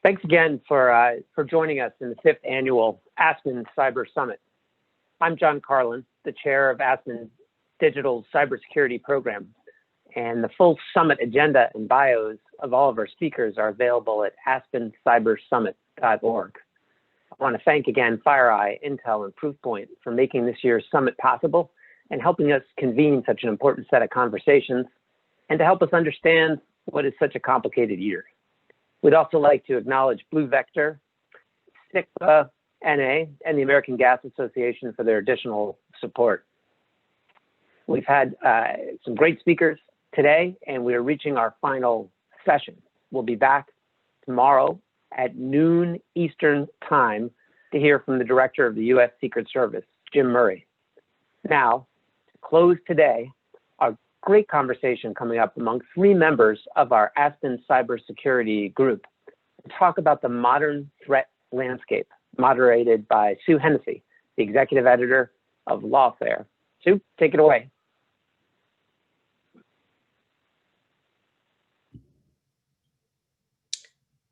Thanks again for joining us in the 5th annual Aspen Cyber Summit. I'm John Carlin, the chair of Aspen's Digital Cybersecurity Program, and the full summit agenda and bios of all of our speakers are available at aspencybersummit.org. I want to thank again FireEye, Intel, and Proofpoint for making this year's summit possible and helping us convene such an important set of conversations and to help us understand what is such a complicated year. We'd also like to acknowledge Blue Vector, SICPA, NA, and the American Gas Association for their additional support. We've had some great speakers today, and we are reaching our final session. We'll be back tomorrow at noon Eastern Time to hear from the Director of the U.S. Secret Service, Jim Murray. Now, to close today, a great conversation coming up among 3 members of our Aspen Cybersecurity Group to talk about the modern threat landscape, moderated by Sue Hennessey, the executive editor of Lawfare. Sue, take it away.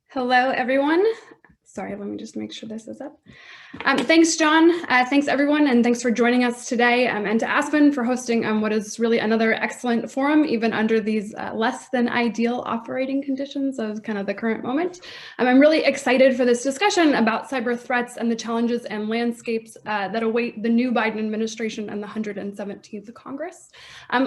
Hello, everyone. Sorry, let me just make sure this is up. Thanks, John. Thanks, everyone, and thanks for joining us today, and to Aspen for hosting what is really another excellent forum, even under these less than ideal operating conditions of kind of the current moment. I'm really excited for this discussion about cyber threats and the challenges and landscapes that await the new Biden administration and the 117th Congress.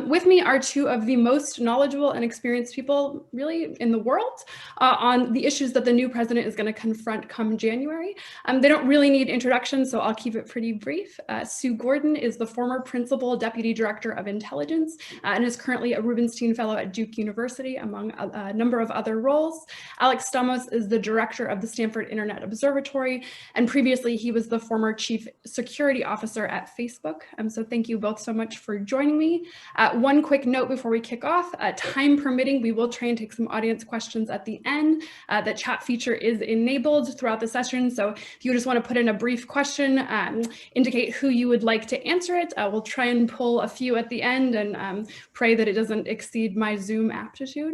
With me are 2 of the most knowledgeable and experienced people really in the world on the issues that the new president is going to confront come January. They don't really need introduction, so I'll keep it pretty brief. Sue Gordon is the former Principal Deputy Director of Intelligence and is currently a Rubenstein Fellow at Duke University, among a number of other roles. Alex Stamos is the Director of the Stanford Internet Observatory, and previously he was the former Chief Security Officer at Facebook. So thank you both so much for joining me. One quick note before we kick off, time permitting, we will try and take some audience questions at the end. The chat feature is enabled throughout the session, so if you just want to put in a brief question, indicate who you would like to answer it. We'll try and pull a few at the end and pray that it doesn't exceed my Zoom aptitude.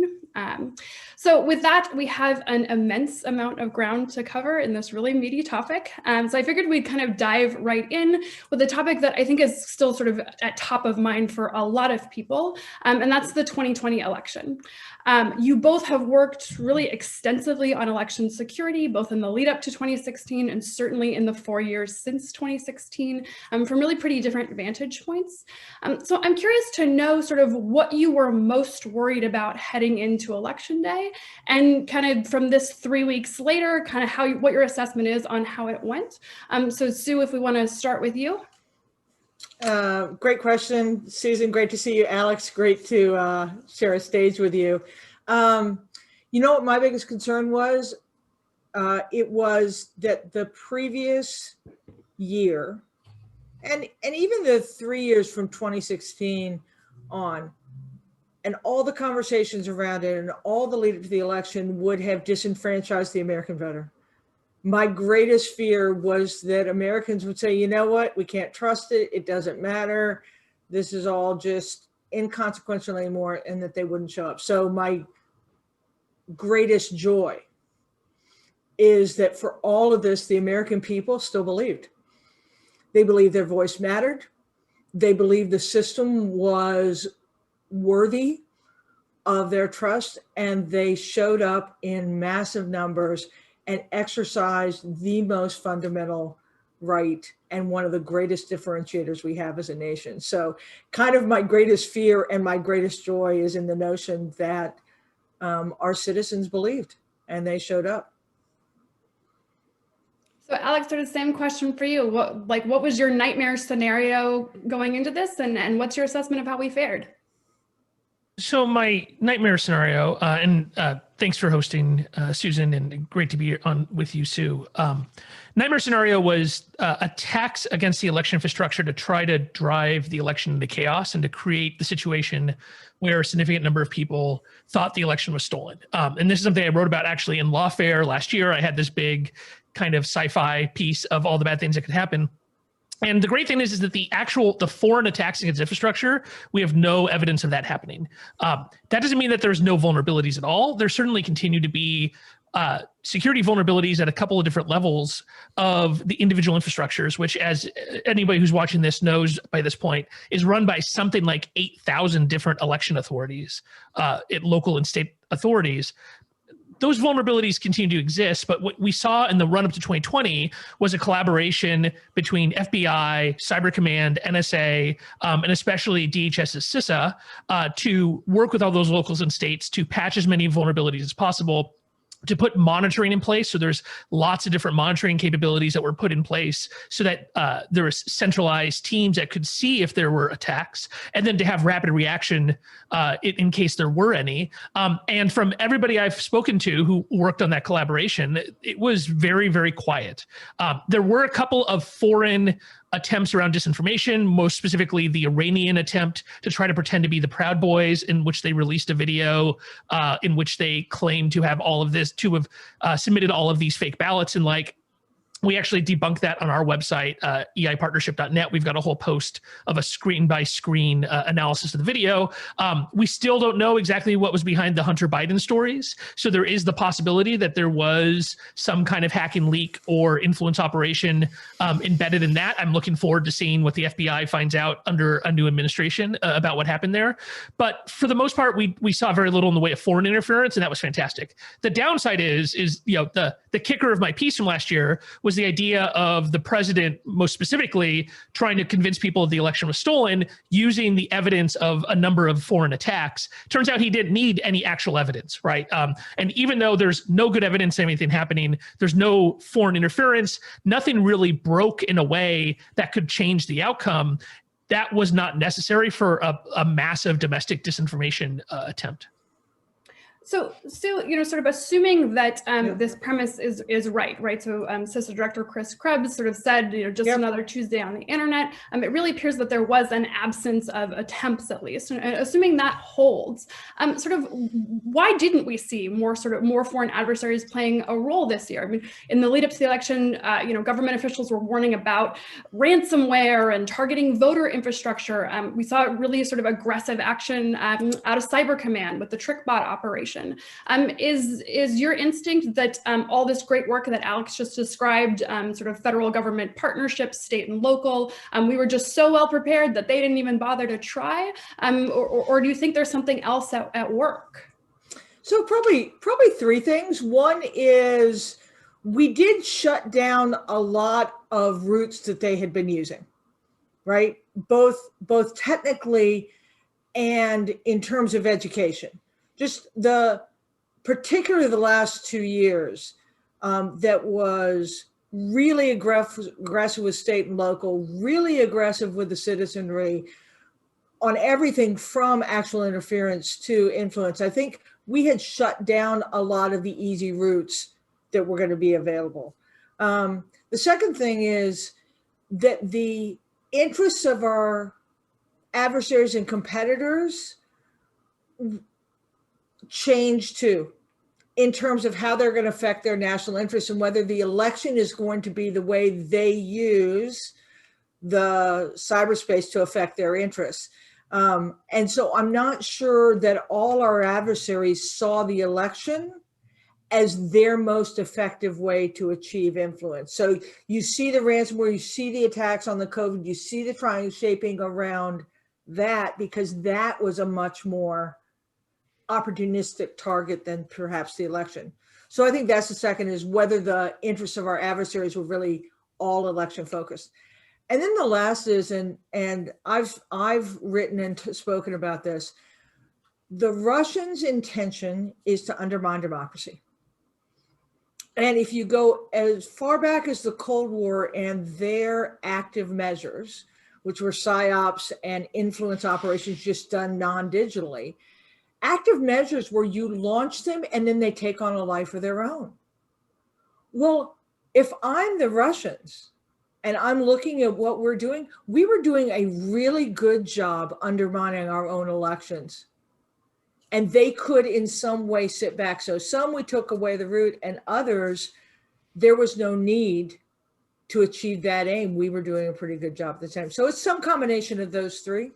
So with that, we have an immense amount of ground to cover in this really meaty topic. So I figured we'd kind of dive right in with a topic that I think is still sort of at top of mind for a lot of people, and that's the 2020 election. You both have worked really extensively on election security, both in the lead up to 2016 and certainly in the 4 years since 2016, from really pretty different vantage points. So I'm curious to know sort of what you were most worried about heading into Election Day, and kind of from this 3 weeks later, kind of what your assessment is on how it went. So Sue, if we want to start with you. Great question, Susan. Great to see you. Alex, great to share a stage with you. You know what my biggest concern was? It was that the previous year, and even the 3 years from 2016 on, and all the conversations around it and all the lead up to the election would have disenfranchised the American voter. My greatest fear was that Americans would say, you know what, we can't trust it, it doesn't matter, this is all just inconsequential anymore, and that they wouldn't show up. So my greatest joy is that for all of this, the American people still believed. They believed their voice mattered. They believed the system was worthy of their trust, and they showed up in massive numbers and exercised the most fundamental right and one of the greatest differentiators we have as a nation. So kind of my greatest fear and my greatest joy is in the notion that our citizens believed and they showed up. So Alex, sort of same question for you. What was your nightmare scenario going into this, and what's your assessment of how we fared? So my nightmare scenario, and thanks for hosting, Susan, and great to be on with you, Sue. Nightmare scenario was attacks against the election infrastructure to try to drive the election into chaos and to create the situation where a significant number of people thought the election was stolen. And this is something I wrote about actually in Lawfare last year. I had this big kind of sci-fi piece of all the bad things that could happen. And the great thing is that the foreign attacks against infrastructure, we have no evidence of that happening. That doesn't mean that there's no vulnerabilities at all. There certainly continue to be security vulnerabilities at a couple of different levels of the individual infrastructures, which, as anybody who's watching this knows by this point, is run by something like 8,000 different election authorities, at local and state authorities. Those vulnerabilities continue to exist, but what we saw in the run-up to 2020 was a collaboration between FBI, Cyber Command, NSA, and especially DHS's CISA to work with all those locals and states to patch as many vulnerabilities as possible, to put monitoring in place. So there's lots of different monitoring capabilities that were put in place so that there was centralized teams that could see if there were attacks, and then to have rapid reaction in case there were any. And from everybody I've spoken to who worked on that collaboration, it was very, very quiet. There were a couple of foreign attempts around disinformation, most specifically the Iranian attempt to try to pretend to be the Proud Boys, in which they released a video in which they claimed to have all of this, to have submitted all of these fake ballots. And like, we actually debunked that on our website, eipartnership.net. We've got a whole post of a screen-by-screen analysis of the video. We still don't know exactly what was behind the Hunter Biden stories. So there is the possibility that there was some kind of hacking leak or influence operation embedded in that. I'm looking forward to seeing what the FBI finds out under a new administration about what happened there. But for the most part, we saw very little in the way of foreign interference, and that was fantastic. The downside is the kicker of my piece from last year was the idea of the president, most specifically, trying to convince people the election was stolen using the evidence of a number of foreign attacks. Turns out he didn't need any actual evidence, right? And even though there's no good evidence of anything happening, there's no foreign interference, nothing really broke in a way that could change the outcome. That was not necessary for a massive domestic disinformation attempt. So, Sue, sort of assuming that this premise is right? So, CISA Director Chris Krebs sort of said, just another Tuesday on the internet. It really appears that there was an absence of attempts, at least. And assuming that holds, sort of, why didn't we see more foreign adversaries playing a role this year? I mean, in the lead up to the election, government officials were warning about ransomware and targeting voter infrastructure. We saw really sort of aggressive action out of Cyber Command with the TrickBot operation. Is your instinct that all this great work that Alex just described, sort of federal government partnerships, state and local, we were just so well prepared that they didn't even bother to try? Or do you think there's something else at work? So probably three things. One is we did shut down a lot of routes that they had been using, right? Both technically and in terms of education. Just particularly the last 2 years, that was really aggressive with state and local, really aggressive with the citizenry on everything from actual interference to influence. I think we had shut down a lot of the easy routes that were going to be available. The second thing is that the interests of our adversaries and competitors change too, in terms of how they're going to affect their national interests and whether the election is going to be the way they use the cyberspace to affect their interests. And so I'm not sure that all our adversaries saw the election as their most effective way to achieve influence. So you see the ransomware, you see the attacks on the COVID, you see the triangle shaping around that, because that was a much more opportunistic target than perhaps the election. So I think that's the second, is whether the interests of our adversaries were really all election focused. And then the last is, and I've written and spoken about this, the Russians' intention is to undermine democracy. And if you go as far back as the Cold War and their active measures, which were psyops and influence operations just done non-digitally, active measures where you launch them and then they take on a life of their own. Well, if I'm the Russians and I'm looking at what we're doing, we were doing a really good job undermining our own elections. And they could in some way sit back. So some we took away the route, and others, there was no need to achieve that aim. We were doing a pretty good job at the time. So it's some combination of those three.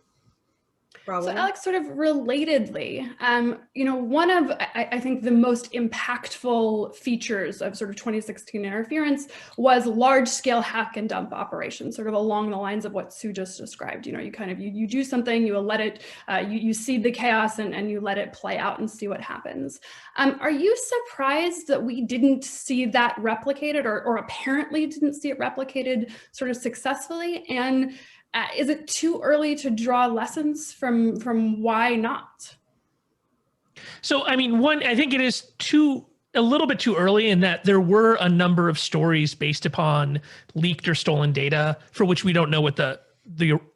probably. So Alex, sort of relatedly, one of, I think, the most impactful features of sort of 2016 interference was large-scale hack and dump operations, sort of along the lines of what Sue just described. You do something, you let it, you seed the chaos and you let it play out and see what happens. Are you surprised that we didn't see that replicated, or apparently didn't see it replicated sort of successfully? And is it too early to draw lessons from why not? So, I mean, I think it is a little bit too early in that there were a number of stories based upon leaked or stolen data for which we don't know what the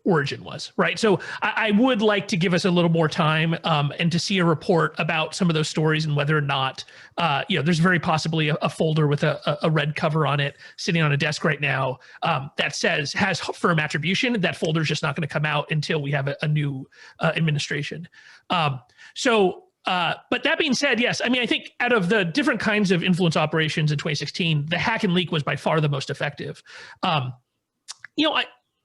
origin was, right? So I would like to give us a little more time and to see a report about some of those stories and whether or not, there's very possibly a folder with a red cover on it sitting on a desk right now that has firm attribution. That folder is just not going to come out until we have a new administration. But that being said, yes, I mean, I think out of the different kinds of influence operations in 2016, the hack and leak was by far the most effective.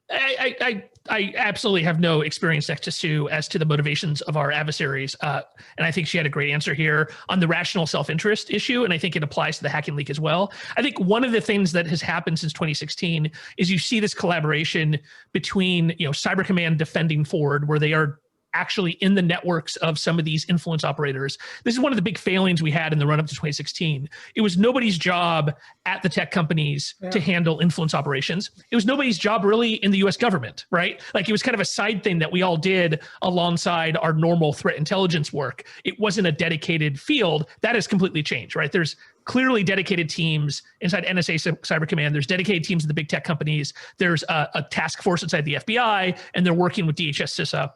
I absolutely have no experience next to Sue as to the motivations of our adversaries. And I think she had a great answer here on the rational self-interest issue. And I think it applies to the hack and leak as well. I think one of the things that has happened since 2016 is you see this collaboration between, Cyber Command defending Ford, where they are actually in the networks of some of these influence operators. This is one of the big failings we had in the run-up to 2016. It was nobody's job at the tech companies to handle influence operations. It was nobody's job really in the US government, right? Like it was kind of a side thing that we all did alongside our normal threat intelligence work. It wasn't a dedicated field. That has completely changed, right? There's clearly dedicated teams inside NSA Cyber Command. There's dedicated teams at the big tech companies. There's a task force inside the FBI, and they're working with DHS CISA.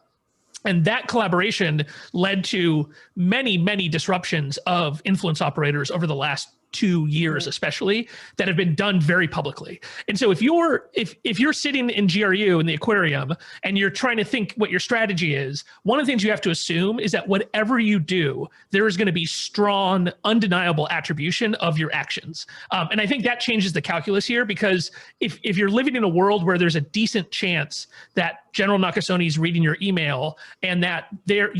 And that collaboration led to many, many disruptions of influence operators over the last 2 years, especially, that have been done very publicly. And so if you're sitting in GRU in the aquarium and you're trying to think what your strategy is, one of the things you have to assume is that whatever you do, there is going to be strong, undeniable attribution of your actions. And I think that changes the calculus here, because if you're living in a world where there's a decent chance that General Nakasone is reading your email and that they're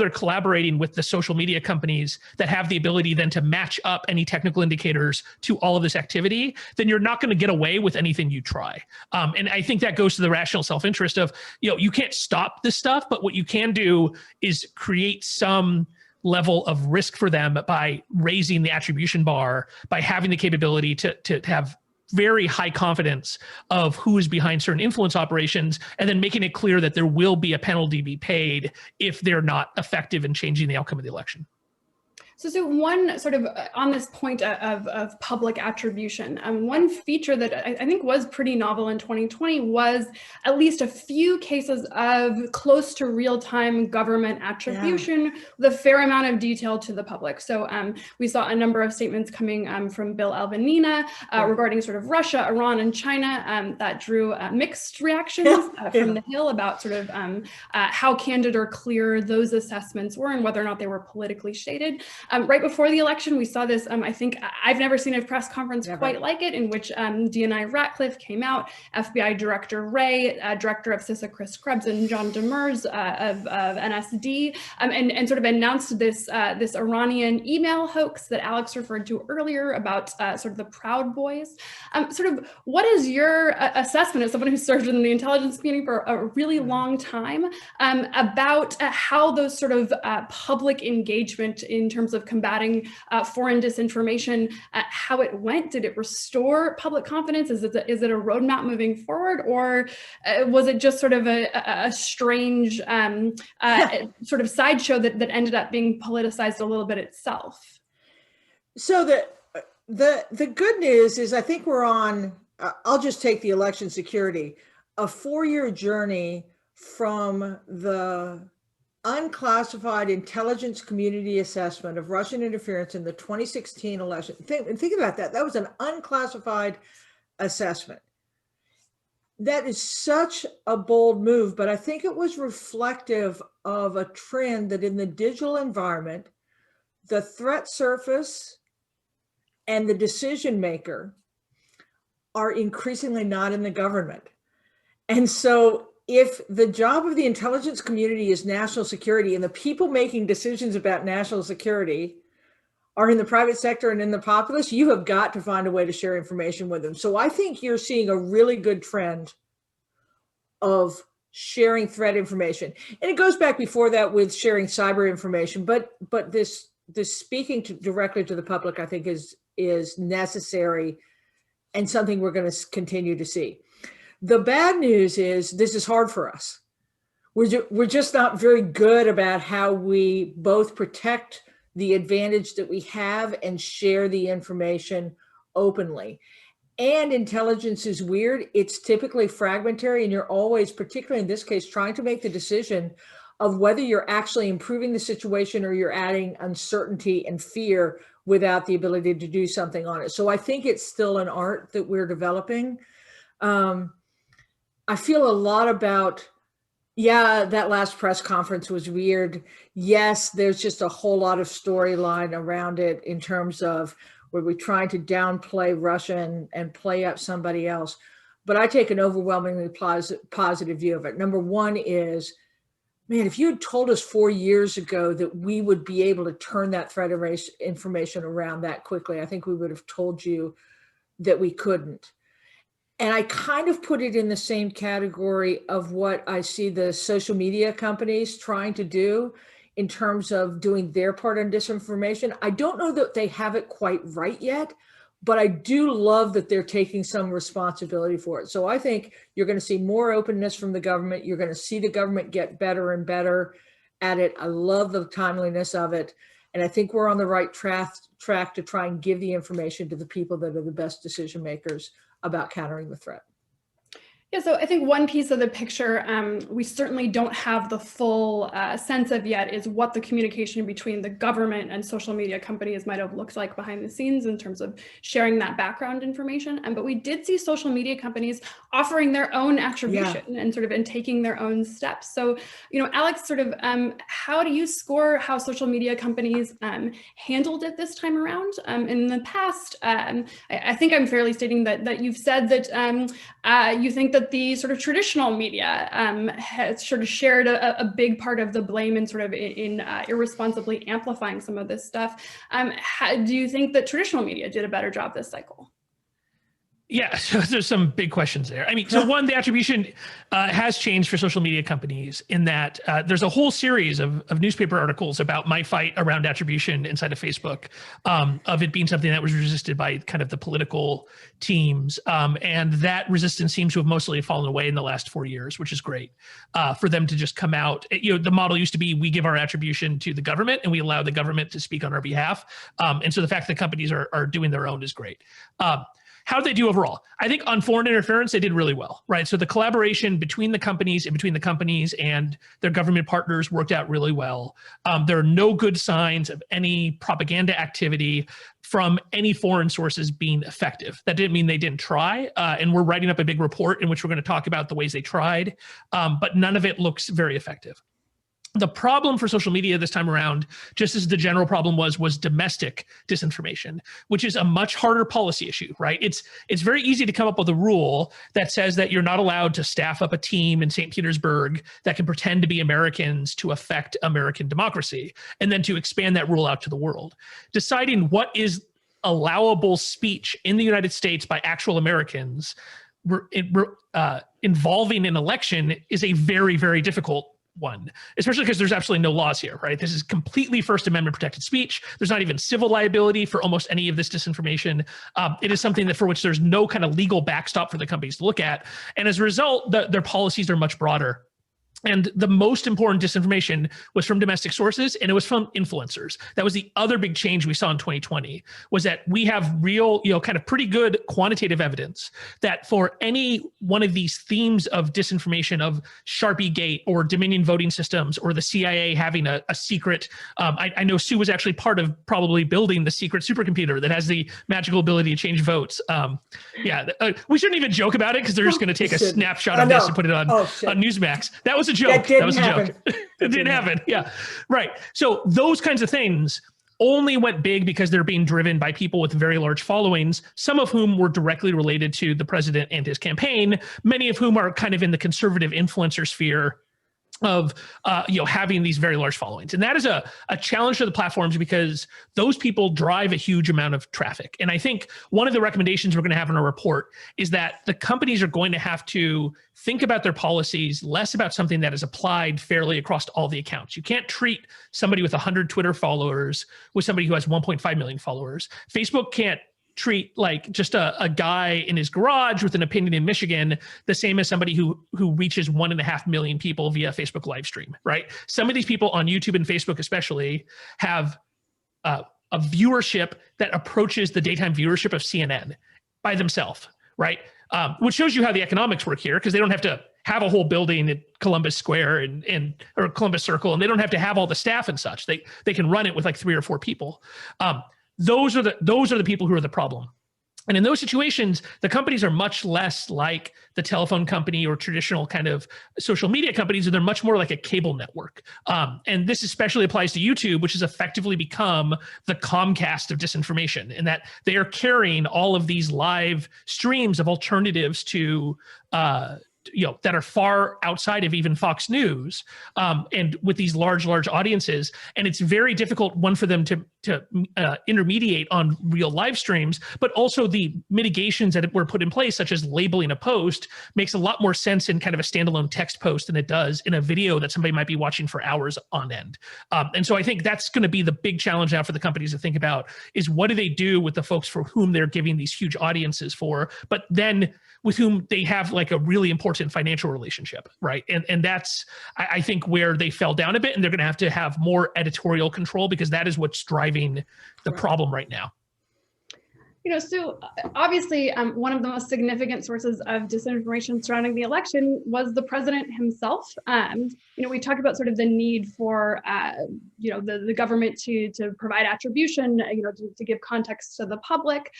collaborating with the social media companies that have the ability then to match up any technical indicators to all of this activity, then you're not going to get away with anything you try. And I think that goes to the rational self-interest of, you can't stop this stuff, but what you can do is create some level of risk for them by raising the attribution bar, by having the capability to have very high confidence of who is behind certain influence operations, and then making it clear that there will be a penalty be paid if they're not effective in changing the outcome of the election. So one sort of on this point of public attribution, one feature that I think was pretty novel in 2020 was at least a few cases of close to real-time government attribution with a fair amount of detail to the public. So we saw a number of statements coming from Bill Albanina regarding sort of Russia, Iran, and China that drew mixed reactions from the Hill about sort of how candid or clear those assessments were and whether or not they were politically shaded. Right before the election, we saw this, I think I've never seen a press conference quite like it, in which DNI Ratcliffe came out, FBI Director Wray, Director of CISA Chris Krebs, and John Demers of NSD, and sort of announced this Iranian email hoax that Alex referred to earlier about sort of the Proud Boys. Sort of what is your assessment as someone who served in the intelligence community for a really long time about how those sort of public engagement in terms of combating foreign disinformation, how it went? Did it restore public confidence? Is it a roadmap moving forward, or was it just sort of a strange sort of sideshow that ended up being politicized a little bit itself? So the good news is I think we're on, I'll just take the election security, a 4-year journey from the unclassified intelligence community assessment of Russian interference in the 2016 election. Think about that. That was an unclassified assessment. That is such a bold move, but I think it was reflective of a trend that in the digital environment, the threat surface and the decision maker are increasingly not in the government. And so if the job of the intelligence community is national security and the people making decisions about national security are in the private sector and in the populace, you have got to find a way to share information with them. So I think you're seeing a really good trend of sharing threat information. And it goes back before that with sharing cyber information, but this speaking directly to the public, I think is necessary and something we're going to continue to see. The bad news is this is hard for us. We're just not very good about how we both protect the advantage that we have and share the information openly. And intelligence is weird. It's typically fragmentary, and you're always, particularly in this case, trying to make the decision of whether you're actually improving the situation or you're adding uncertainty and fear without the ability to do something on it. So I think it's still an art that we're developing. I feel a lot about, yeah, that last press conference was weird. Yes, there's just a whole lot of storyline around it in terms of where we're trying to downplay Russia and play up somebody else. But I take an overwhelmingly positive view of it. Number one is, man, if you had told us 4 years ago that we would be able to turn that threat information around that quickly, I think we would have told you that we couldn't. And I kind of put it in the same category of what I see the social media companies trying to do in terms of doing their part on disinformation. I don't know that they have it quite right yet, but I do love that they're taking some responsibility for it. So I think you're going to see more openness from the government. You're going to see the government get better and better at it. I love the timeliness of it. And I think we're on the right track to try and give the information to the people that are the best decision makers about countering the threat. Yeah, so I think one piece of the picture we certainly don't have the full sense of yet is what the communication between the government and social media companies might have looked like behind the scenes in terms of sharing that background information. But we did see social media companies offering their own attribution and sort of in taking their own steps. So, you know, Alex, sort of how do you score how social media companies handled it this time around? In the past, I think I'm fairly stating that you've said that you think that the sort of traditional media has sort of shared a big part of the blame in sort of in irresponsibly amplifying some of this stuff. Do you think that traditional media did a better job this cycle? Yeah, so there's some big questions there. I mean, so one, the attribution has changed for social media companies in that there's a whole series of newspaper articles about my fight around attribution inside of Facebook, of it being something that was resisted by kind of the political teams. And that resistance seems to have mostly fallen away in the last 4 years, which is great for them to just come out. You know, the model used to be we give our attribution to the government and we allow the government to speak on our behalf. And so the fact that companies are doing their own is great. How did they do overall? I think on foreign interference, they did really well, right? So the collaboration between the companies and their government partners worked out really well. There are no good signs of any propaganda activity from any foreign sources being effective. That didn't mean they didn't try. And we're writing up a big report in which we're going to talk about the ways they tried, but none of it looks very effective. The problem for social media this time around, just as the general problem was domestic disinformation, which is a much harder policy issue, right? It's very easy to come up with a rule that says that you're not allowed to staff up a team in St. Petersburg that can pretend to be Americans to affect American democracy, and then to expand that rule out to the world. Deciding what is allowable speech in the United States by actual Americans involving an election is a very, very difficult one, especially because there's absolutely no laws here, right? This is completely First Amendment protected speech. There's not even civil liability for almost any of this disinformation. It is something that for which there's no kind of legal backstop for the companies to look at. And as a result, their policies are much broader. And the most important disinformation was from domestic sources, and it was from influencers. That was the other big change we saw in 2020, was that we have real, kind of pretty good quantitative evidence that for any one of these themes of disinformation, of Sharpie Gate or Dominion voting systems or the CIA having a secret, I know Sue was actually part of probably building the secret supercomputer that has the magical ability to change votes. We shouldn't even joke about it because they're just going to take a snapshot of this and put it on Newsmax. That was a joke. That was a joke. It didn't happen. Yeah, right. So those kinds of things only went big because they're being driven by people with very large followings, some of whom were directly related to the president and his campaign, many of whom are kind of in the conservative influencer sphere of having these very large followings. And that is a challenge to the platforms because those people drive a huge amount of traffic. And I think one of the recommendations we're going to have in our report is that the companies are going to have to think about their policies less about something that is applied fairly across all the accounts. You can't treat somebody with 100 Twitter followers with somebody who has 1.5 million followers. Facebook can't treat like just a guy in his garage with an opinion in Michigan the same as somebody who reaches 1.5 million people via Facebook live stream, right? Some of these people on YouTube and Facebook especially have a viewership that approaches the daytime viewership of CNN by themselves, right? Which shows you how the economics work here, because they don't have to have a whole building at Columbus Square or Columbus Circle, and they don't have to have all the staff and such. They can run it with like 3 or 4 people. Those are the people who are the problem. And in those situations, the companies are much less like the telephone company or traditional kind of social media companies, and they're much more like a cable network. And this especially applies to YouTube, which has effectively become the Comcast of disinformation, in that they are carrying all of these live streams of alternatives to that are far outside of even Fox News, and with these large audiences. And it's very difficult, one, for them to intermediate on real live streams, but also the mitigations that were put in place, such as labeling a post, makes a lot more sense in kind of a standalone text post than it does in a video that somebody might be watching for hours on end. And so I think that's going to be the big challenge now for the companies to think about, is what do they do with the folks for whom they're giving these huge audiences for, but then with whom they have like a really important financial relationship, right? And that's, I think, where they fell down a bit, and they're going to have more editorial control, because that is what's driving the problem right now. So obviously, one of the most significant sources of disinformation surrounding the election was the president himself. We talked about sort of the need for, the government to provide attribution, to give context to the public.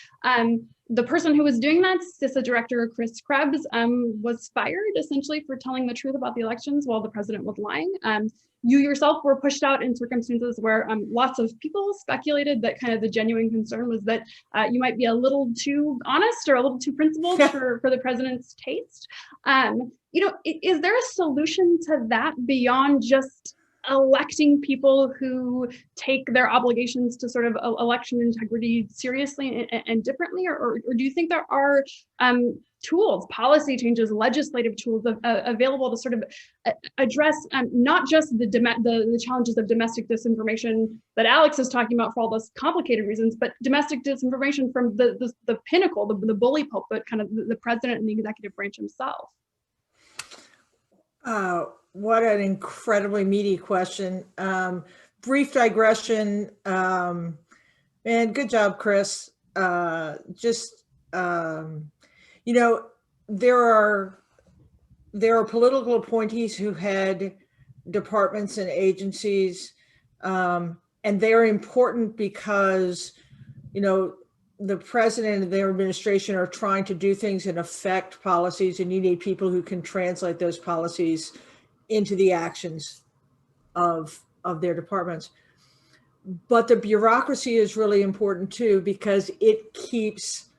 The person who was doing that, CISA Director Chris Krebs, was fired essentially for telling the truth about the elections while the president was lying. You yourself were pushed out in circumstances where lots of people speculated that kind of the genuine concern was that you might be a little too honest or a little too principled for the president's taste. Is there a solution to that beyond just electing people who take their obligations to sort of election integrity seriously and differently, or do you think there are tools, policy changes, legislative tools available to sort of address not just the challenges of domestic disinformation that Alex is talking about for all those complicated reasons, but domestic disinformation from the pinnacle, the bully pulpit, kind of the president and the executive branch himself? What an incredibly meaty question. Brief digression, and good job, Chris. There are political appointees who head departments and agencies, and they're important because, the president and their administration are trying to do things and affect policies, and you need people who can translate those policies into the actions of their departments. But the bureaucracy is really important too, because it keeps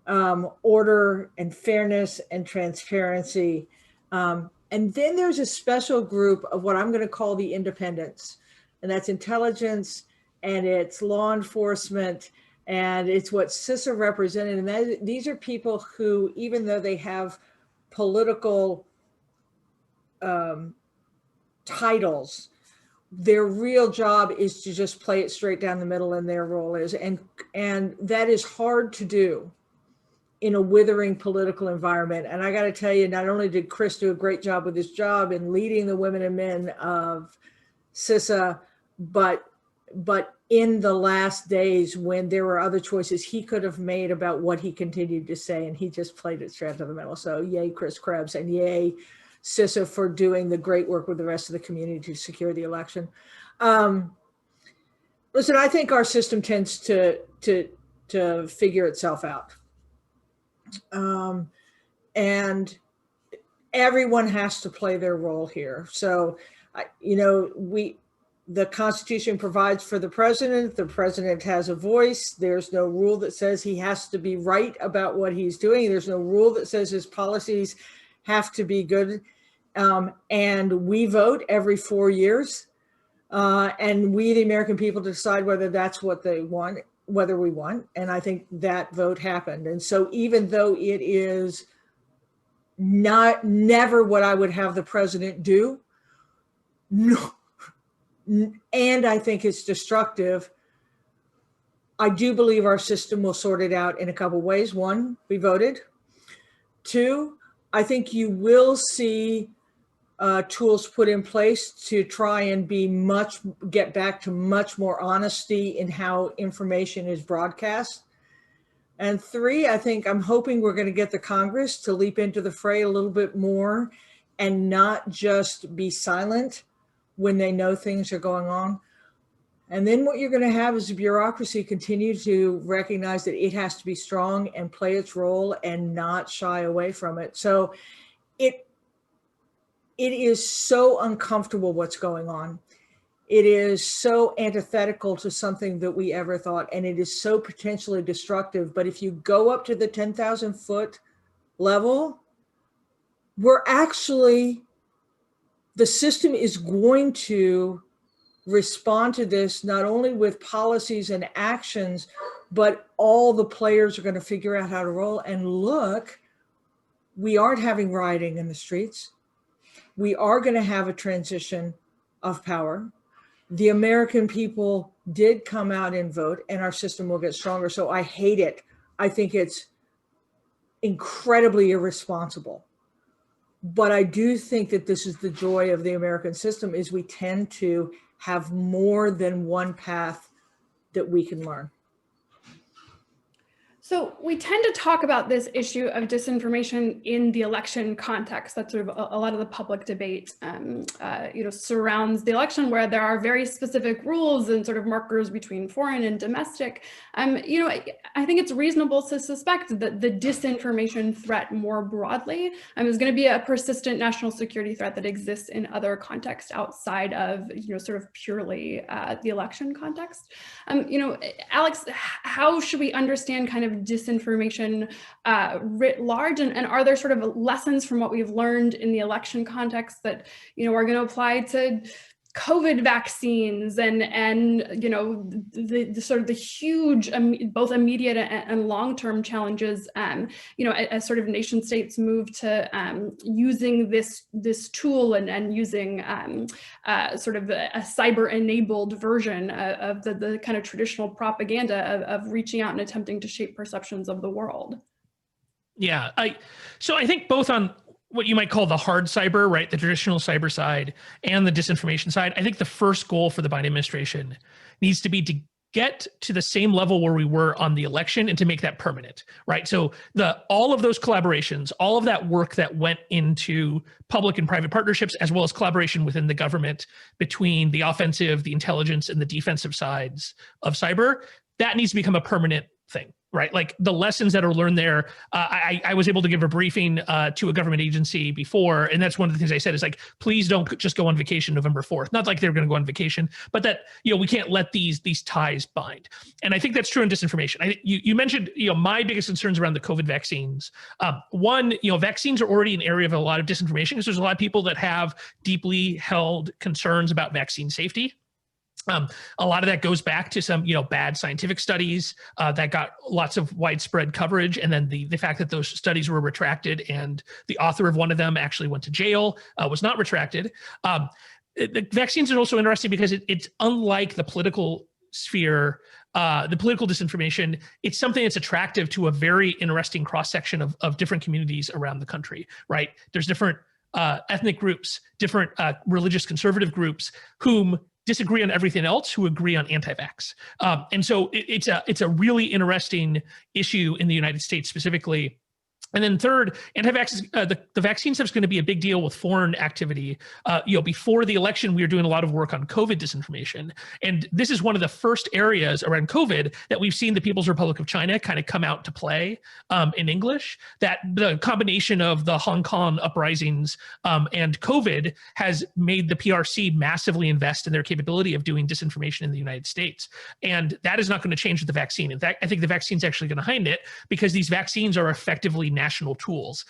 order and fairness and transparency. And then there's a special group of what I'm going to call the independents, and that's intelligence, and it's law enforcement, and it's what CISA represented. And these are people who, even though they have political titles, their real job is to just play it straight down the middle, and their role is, and that is hard to do in a withering political environment. And I got to tell you, not only did Chris do a great job with his job in leading the women and men of CISA, but in the last days when there were other choices he could have made about what he continued to say, and he just played it straight to the middle. So yay, Chris Krebs, and yay, CISA, for doing the great work with the rest of the community to secure the election. Listen, I think our system tends to figure itself out. And everyone has to play their role here. So, the Constitution provides for the president. The president has a voice. There's no rule that says he has to be right about what he's doing. There's no rule that says his policies have to be good. And we vote every 4 years. And we, the American people, decide whether that's what they want, whether we want. And I think that vote happened. And so even though it is never what I would have the president do, no, and I think it's destructive, I do believe our system will sort it out in a couple ways. One, we voted. Two, I think you will see tools put in place to try and get back to much more honesty in how information is broadcast. And three, I'm hoping we're going to get the Congress to leap into the fray a little bit more and not just be silent when they know things are going on. And then what you're going to have is a bureaucracy continue to recognize that it has to be strong and play its role and not shy away from it. So it is so uncomfortable what's going on. It is so antithetical to something that we ever thought, and it is so potentially destructive. But if you go up to the 10,000 foot level, the system is going to respond to this, not only with policies and actions, but all the players are going to figure out how to roll. And look, we aren't having rioting in the streets. We are going to have a transition of power. The American people did come out and vote, and our system will get stronger. So I hate it. I think it's incredibly irresponsible. But I do think that this is the joy of the American system, is we tend to have more than one path that we can learn. So we tend to talk about this issue of disinformation in the election context. That's sort of a lot of the public debate, surrounds the election, where there are very specific rules and sort of markers between foreign and domestic. I think it's reasonable to suspect that the disinformation threat more broadly is going to be a persistent national security threat that exists in other contexts outside of, sort of purely the election context. Alex, how should we understand kind of disinformation writ large, and are there sort of lessons from what we've learned in the election context that are going to apply to COVID vaccines and the sort of the huge both immediate and long-term challenges as sort of nation states move to using this tool and using sort of a cyber-enabled version of the kind of traditional propaganda of reaching out and attempting to shape perceptions of the world? Yeah, so I think both on what you might call the hard cyber, right, the traditional cyber side, and the disinformation side, I think the first goal for the Biden administration needs to be to get to the same level where we were on the election and to make that permanent, right? So all of those collaborations, all of that work that went into public and private partnerships, as well as collaboration within the government between the offensive, the intelligence, and the defensive sides of cyber, that needs to become a permanent thing. Right, like the lessons that are learned there. I was able to give a briefing to a government agency before, and that's one of the things I said is like, please don't just go on vacation November 4th. Not like they're going to go on vacation, but that we can't let these ties bind. And I think that's true in disinformation. You mentioned my biggest concerns around the COVID vaccines. One, vaccines are already an area of a lot of disinformation because there's a lot of people that have deeply held concerns about vaccine safety. A lot of that goes back to some, bad scientific studies that got lots of widespread coverage, and then the fact that those studies were retracted, and the author of one of them actually went to jail, was not retracted. The vaccines are also interesting because it's unlike the political sphere, the political disinformation. It's something that's attractive to a very interesting cross section of different communities around the country. Right? There's different ethnic groups, different religious conservative groups whom disagree on everything else, who agree on anti-vax. And so it's a really interesting issue in the United States specifically. And then third, the vaccine stuff is going to be a big deal with foreign activity. Before the election, we were doing a lot of work on COVID disinformation. And this is one of the first areas around COVID that we've seen the People's Republic of China kind of come out to play in English. That the combination of the Hong Kong uprisings and COVID has made the PRC massively invest in their capability of doing disinformation in the United States. And that is not going to change with the vaccine. In fact, I think the vaccine is actually going to behind it, because these vaccines are effectively national tools.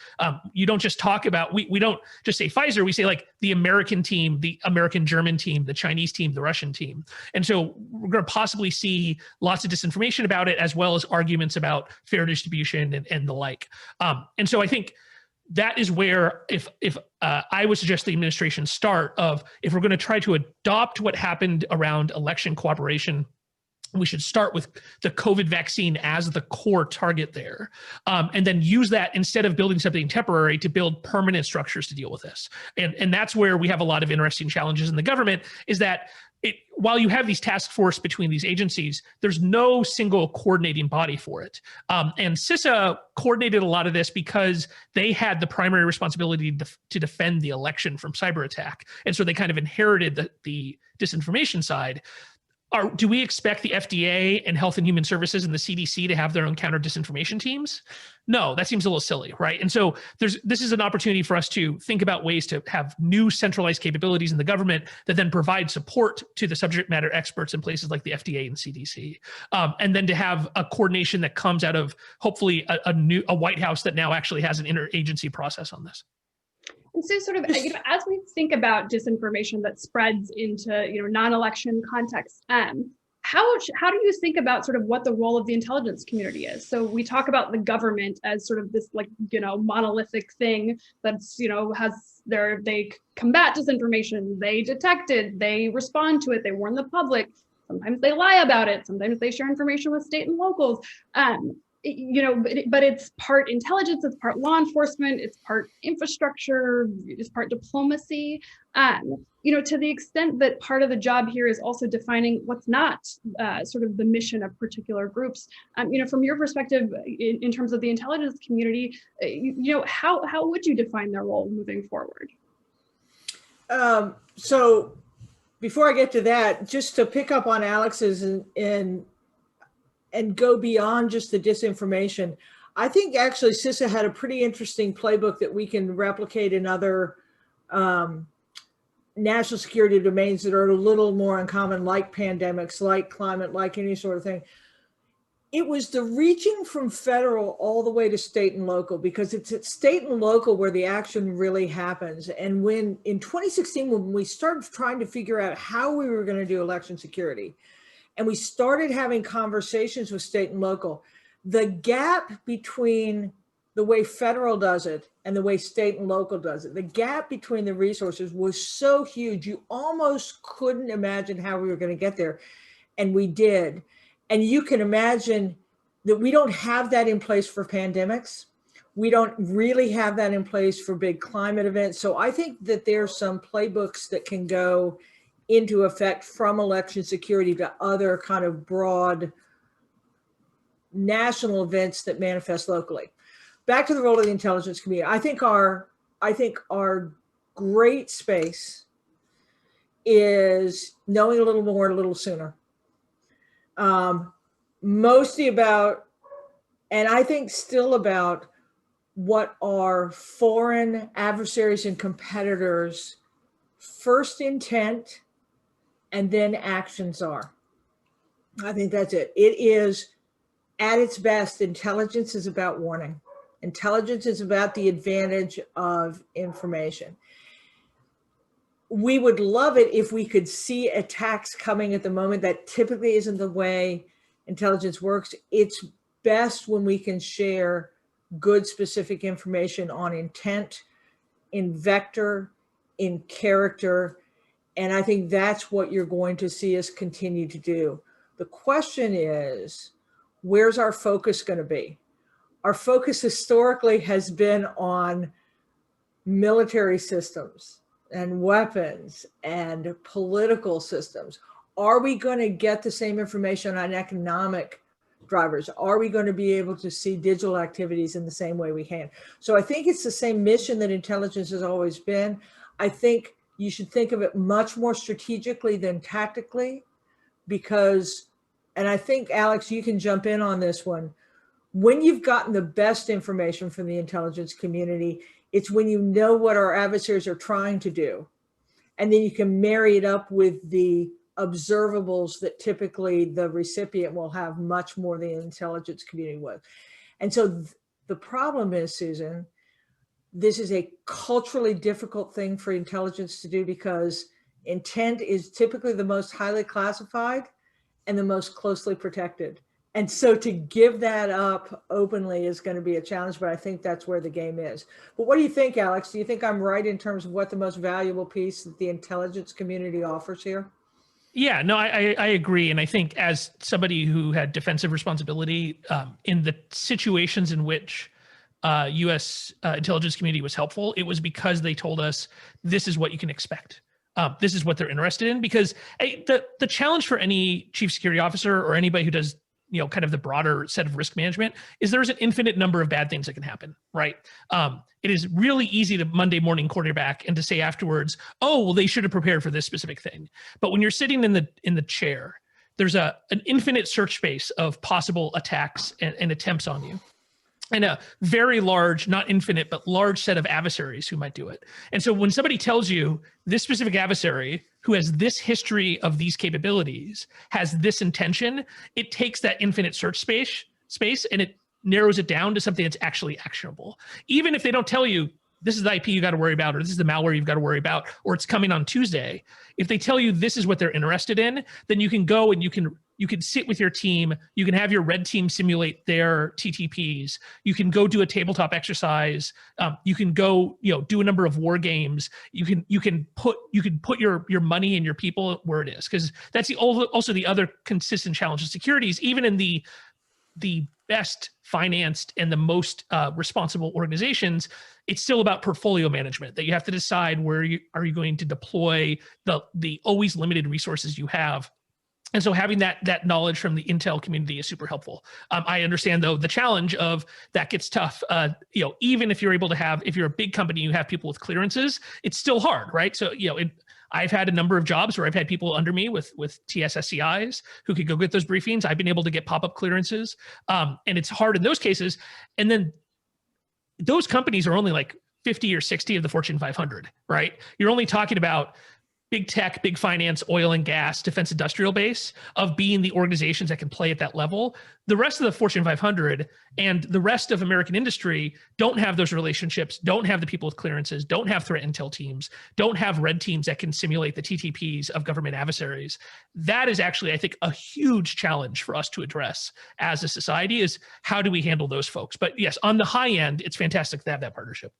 You don't just talk about, we don't just say Pfizer, we say like the American team, the American German team, the Chinese team, the Russian team. And so we're going to possibly see lots of disinformation about it, as well as arguments about fair distribution and the like. And so I think that is where, if I would suggest the administration start of, if we're going to try to adopt what happened around election cooperation, we should start with the COVID vaccine as the core target there, and then use that instead of building something temporary to build permanent structures to deal with this. And that's where we have a lot of interesting challenges in the government, is that while you have these task force between these agencies, there's no single coordinating body for it. And CISA coordinated a lot of this because they had the primary responsibility to defend the election from cyber attack. And so they kind of inherited the disinformation side. Do we expect the FDA and Health and Human Services and the CDC to have their own counter disinformation teams? No, that seems a little silly, right? And so this is an opportunity for us to think about ways to have new centralized capabilities in the government that then provide support to the subject matter experts in places like the FDA and CDC. And then to have a coordination that comes out of hopefully a White House that now actually has an interagency process on this. And so sort of, as we think about disinformation that spreads into, non-election contexts, how do you think about sort of what the role of the intelligence community is? So we talk about the government as sort of this monolithic thing that's, they combat disinformation, they detect it, they respond to it, they warn the public. Sometimes they lie about it. Sometimes they share information with state and locals. But it's part intelligence, it's part law enforcement, it's part infrastructure, it's part diplomacy. To the extent that part of the job here is also defining what's not sort of the mission of particular groups. From your perspective, in terms of the intelligence community, how would you define their role moving forward? So before I get to that, just to pick up on Alex's and go beyond just the disinformation, I think actually CISA had a pretty interesting playbook that we can replicate in other national security domains that are a little more uncommon, like pandemics, like climate, like any sort of thing. It was the reaching from federal all the way to state and local, because it's at state and local where the action really happens. And when in 2016, when we started trying to figure out how we were going to do election security, and we started having conversations with state and local, the gap between the way federal does it and the way state and local does it, the gap between the resources was so huge, you almost couldn't imagine how we were going to get there. And we did. And you can imagine that we don't have that in place for pandemics. We don't really have that in place for big climate events. So I think that there's some playbooks that can go into effect from election security to other kind of broad national events that manifest locally. Back to the role of the intelligence community. I think our great space is knowing a little more a little sooner. Mostly about, and I think still about, what our foreign adversaries and competitors' first intent and then actions are. I think that's it. It is, at its best, intelligence is about warning. Intelligence is about the advantage of information. We would love it if we could see attacks coming at the moment. That typically isn't the way intelligence works. It's best when we can share good specific information on intent, in vector, in character. And I think that's what you're going to see us continue to do. The question is, where's our focus going to be? Our focus historically has been on military systems and weapons and political systems. Are we going to get the same information on economic drivers? Are we going to be able to see digital activities in the same way we can? So I think it's the same mission that intelligence has always been. I think you should think of it much more strategically than tactically, because, and I think, Alex, you can jump in on this one. When you've gotten the best information from the intelligence community, it's when you know what our adversaries are trying to do. And then you can marry it up with the observables that typically the recipient will have much more than the intelligence community would. And so the problem is, Susan, this is a culturally difficult thing for intelligence to do, because intent is typically the most highly classified and the most closely protected. And so to give that up openly is going to be a challenge, but I think that's where the game is. But what do you think, Alex? Do you think I'm right in terms of what the most valuable piece that the intelligence community offers here? Yeah, no, I agree. And I think as somebody who had defensive responsibility in the situations in which U.S. Intelligence community was helpful, it was because they told us this is what you can expect. This is what they're interested in. Because the challenge for any chief security officer or anybody who does, you know, kind of the broader set of risk management is there's an infinite number of bad things that can happen, right? It is really easy to Monday morning quarterback and to say afterwards, oh, well, they should have prepared for this specific thing. But when you're sitting in the chair, there's an infinite search space of possible attacks and attempts on you, and a very large, not infinite, but large set of adversaries who might do it. And so when somebody tells you this specific adversary who has this history of these capabilities has this intention, it takes that infinite search space and it narrows it down to something that's actually actionable. Even if they don't tell you, this is the IP you got to worry about, or this is the malware you've got to worry about, or it's coming on Tuesday. If they tell you this is what they're interested in, then you can go and you can sit with your team. You can have your red team simulate their TTPs. You can go do a tabletop exercise. You can go, do a number of war games. You can put your money and your people where it is, because that's also the other consistent challenge of security is even in the best financed and the most responsible organizations, it's still about portfolio management, that you have to decide where are you going to deploy the always limited resources you have. And so having that knowledge from the Intel community is super helpful. I understand though the challenge of that gets tough. Even if you're able to have, if you're a big company, you have people with clearances, it's still hard, right? So I've had a number of jobs where I've had people under me with TSSCIs who could go get those briefings. I've been able to get pop-up clearances, and it's hard in those cases. And then those companies are only like 50 or 60 of the Fortune 500, right? You're only talking about big tech, big finance, oil and gas, defense industrial base of being the organizations that can play at that level. The rest of the Fortune 500 and the rest of American industry don't have those relationships, don't have the people with clearances, don't have threat intel teams, don't have red teams that can simulate the TTPs of government adversaries. That is actually, I think, a huge challenge for us to address as a society is how do we handle those folks? But yes, on the high end, it's fantastic to have that partnership.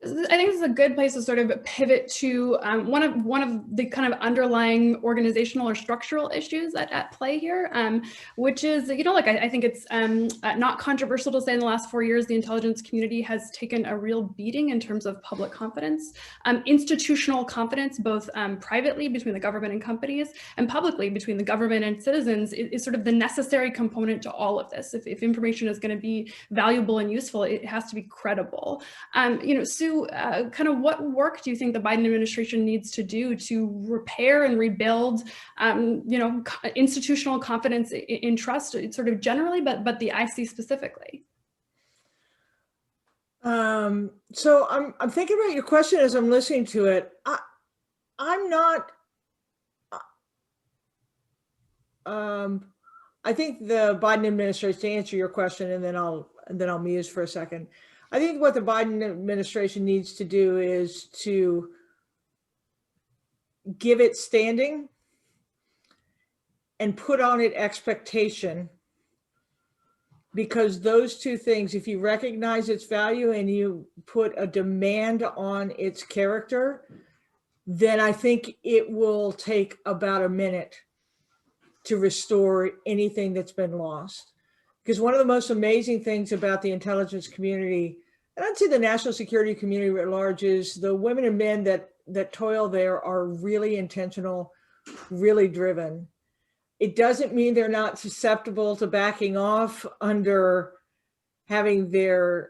I think this is a good place to sort of pivot to one of the kind of underlying organizational or structural issues at play here, which is, I think it's not controversial to say in the last 4 years, the intelligence community has taken a real beating in terms of public confidence, institutional confidence, both privately between the government and companies and publicly between the government and citizens is sort of the necessary component to all of this. If information is going to be valuable and useful, it has to be credible. Sue, kind of what work do you think the Biden administration needs to do to repair and rebuild, institutional confidence in trust, sort of generally, but the IC specifically? So I'm thinking about your question as I'm listening to it. I'm not. I think the Biden administration, to answer your question, and then I'll muse for a second. I think what the Biden administration needs to do is to give it standing and put on it expectation, because those two things, if you recognize its value and you put a demand on its character, then I think it will take about a minute to restore anything that's been lost. Because one of the most amazing things about the intelligence community, and I'd say the national security community at large, is the women and men that toil there are really intentional, really driven. It doesn't mean they're not susceptible to backing off under having their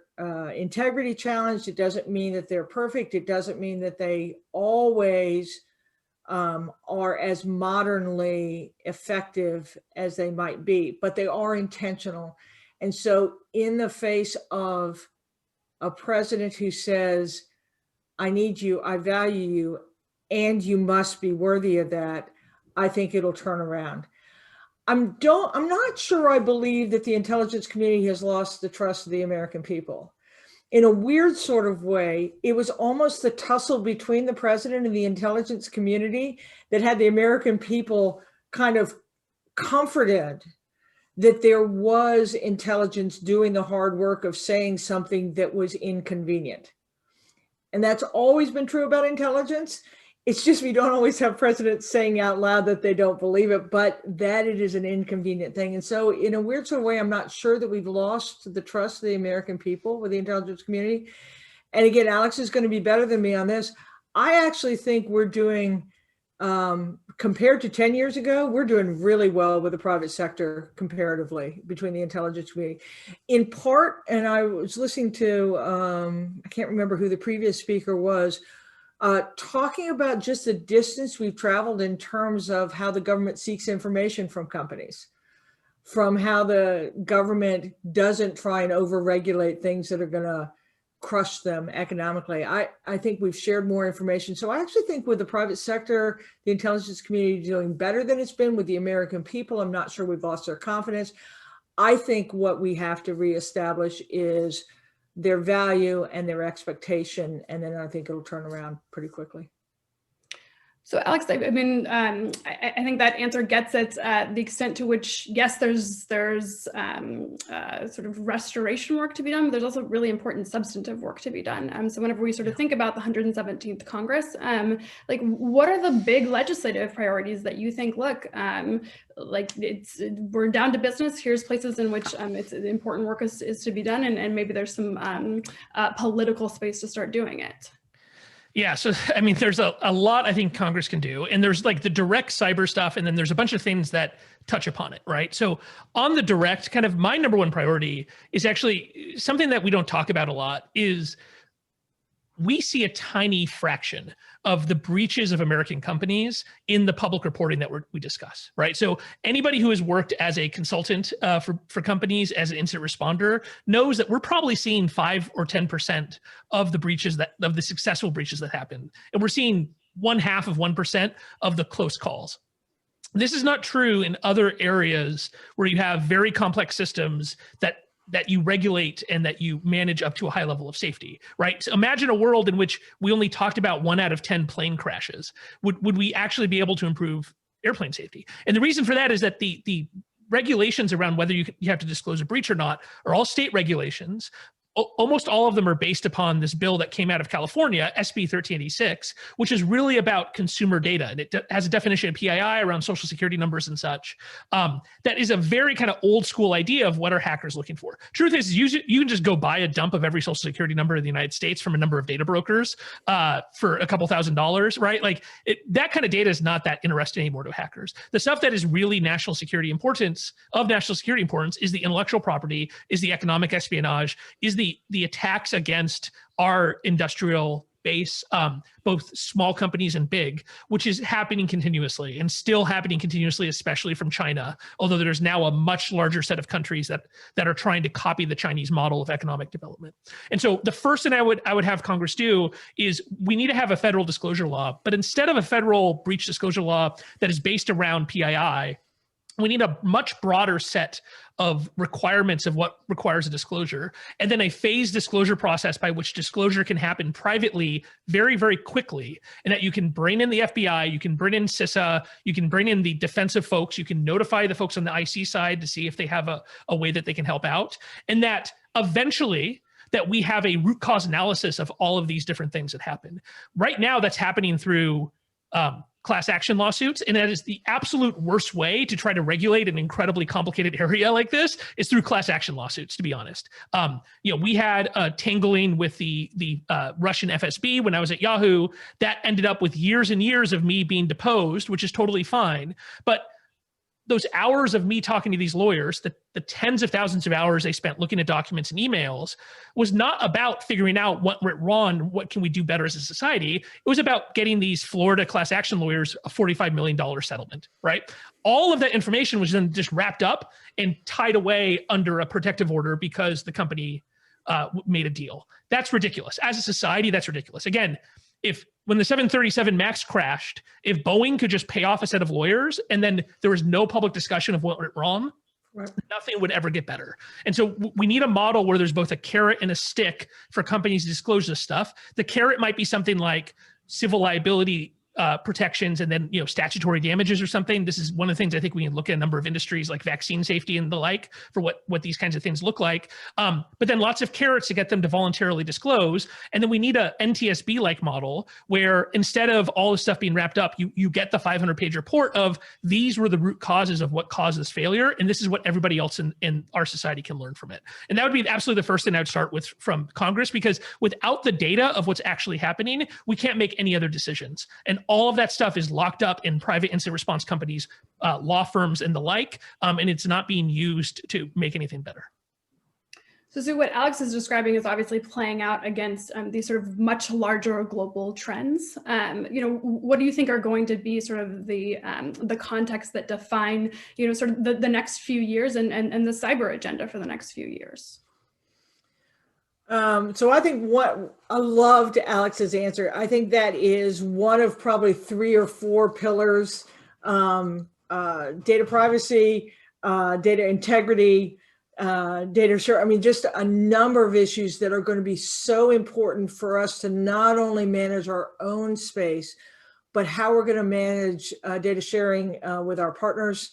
integrity challenged. It doesn't mean that they're perfect. It doesn't mean that they always are as modernly effective as they might be, but they are intentional. And so in the face of a president who says, I need you, I value you, and you must be worthy of that, I think it'll turn around. I'm not sure I believe that the intelligence community has lost the trust of the American people. In a weird sort of way, it was almost the tussle between the president and the intelligence community that had the American people kind of comforted that there was intelligence doing the hard work of saying something that was inconvenient. And that's always been true about intelligence. It's just we don't always have presidents saying out loud that they don't believe it, but that it is an inconvenient thing. And so in a weird sort of way, I'm not sure that we've lost the trust of the American people with the intelligence community. And again, Alex is going to be better than me on this. I actually think we're doing, compared to 10 years ago, we're doing really well with the private sector comparatively between the intelligence community. In part, and I was listening to, I can't remember who the previous speaker was, talking about just the distance we've traveled in terms of how the government seeks information from companies, from how the government doesn't try and overregulate things that are going to crush them economically. I think we've shared more information. So I actually think with the private sector, the intelligence community is doing better than it's been with the American people. I'm not sure we've lost their confidence. I think what we have to reestablish is their value and their expectation, and then I think it'll turn around pretty quickly. So Alex, I mean, I think that answer gets at the extent to which, yes, there's sort of restoration work to be done, but there's also really important substantive work to be done. So whenever we sort of think about the 117th Congress, like what are the big legislative priorities that you think, look, like we're down to business, here's places in which it's important work is to be done, and maybe there's some political space to start doing it. Yeah, so I mean, there's a lot I think Congress can do, and there's like the direct cyber stuff, and then there's a bunch of things that touch upon it, right? So on the direct, kind of my number one priority is actually something that we don't talk about a lot is we see a tiny fraction of the breaches of American companies in the public reporting that we discuss, right? So anybody who has worked as a consultant for companies as an incident responder knows that we're probably seeing 5 or 10% of the breaches of the successful breaches that happen. And we're seeing 0.5% of the close calls. This is not true in other areas where you have very complex systems that you regulate and that you manage up to a high level of safety, right? So imagine a world in which we only talked about 1 out of 10 plane crashes. Would we actually be able to improve airplane safety? And the reason for that is that the regulations around whether you have to disclose a breach or not are all state regulations. Almost all of them are based upon this bill that came out of California, SB 1386, which is really about consumer data. And it has a definition of PII around social security numbers and such. That is a very kind of old school idea of what are hackers looking for. Truth is, you can just go buy a dump of every social security number in the United States from a number of data brokers for a couple $1,000s, right? Like that kind of data is not that interesting anymore to hackers. The stuff that is really national security importance is the intellectual property, is the economic espionage, is the attacks against our industrial base, both small companies and big, which is happening continuously and still happening continuously, especially from China, although there's now a much larger set of countries that are trying to copy the Chinese model of economic development. And so the first thing I would have Congress do is we need to have a federal disclosure law, but instead of a federal breach disclosure law that is based around PII, we need a much broader set of requirements of what requires a disclosure, and then a phased disclosure process by which disclosure can happen privately very, very quickly, and that you can bring in the FBI, you can bring in CISA, you can bring in the defensive folks, you can notify the folks on the IC side to see if they have a way that they can help out, and that eventually that we have a root cause analysis of all of these different things that happen. Right now, that's happening through class action lawsuits, and that is the absolute worst way to try to regulate an incredibly complicated area like this is through class action lawsuits, to be honest. We had a tangling with the Russian FSB when I was at Yahoo that ended up with years and years of me being deposed, which is totally fine. But those hours of me talking to these lawyers, the tens of thousands of hours they spent looking at documents and emails, was not about figuring out what went wrong, what can we do better as a society. It was about getting these Florida class action lawyers a $45 million settlement, right? All of that information was then just wrapped up and tied away under a protective order because the company made a deal. That's ridiculous. As a society, that's ridiculous. Again, when the 737 MAX crashed, if Boeing could just pay off a set of lawyers and then there was no public discussion of what went wrong, right, nothing would ever get better. And so we need a model where there's both a carrot and a stick for companies to disclose this stuff. The carrot might be something like civil liability protections and then, statutory damages or something. This is one of the things I think we can look at a number of industries like vaccine safety and the like for what these kinds of things look like. But then lots of carrots to get them to voluntarily disclose. And then we need a NTSB-like model where instead of all the stuff being wrapped up, you get the 500-page report of these were the root causes of what caused this failure. And this is what everybody else in our society can learn from it. And that would be absolutely the first thing I would start with from Congress, because without the data of what's actually happening, we can't make any other decisions. And all of that stuff is locked up in private incident response companies, law firms, and the like, and it's not being used to make anything better. So what Alex is describing is obviously playing out against these sort of much larger global trends. What do you think are going to be sort of the context that define, sort of the next few years and the cyber agenda for the next few years? So I think I loved Alex's answer. I think that is one of probably 3 or 4 pillars: data privacy, data integrity, data share. I mean, just a number of issues that are going to be so important for us to not only manage our own space, but how we're going to manage data sharing with our partners.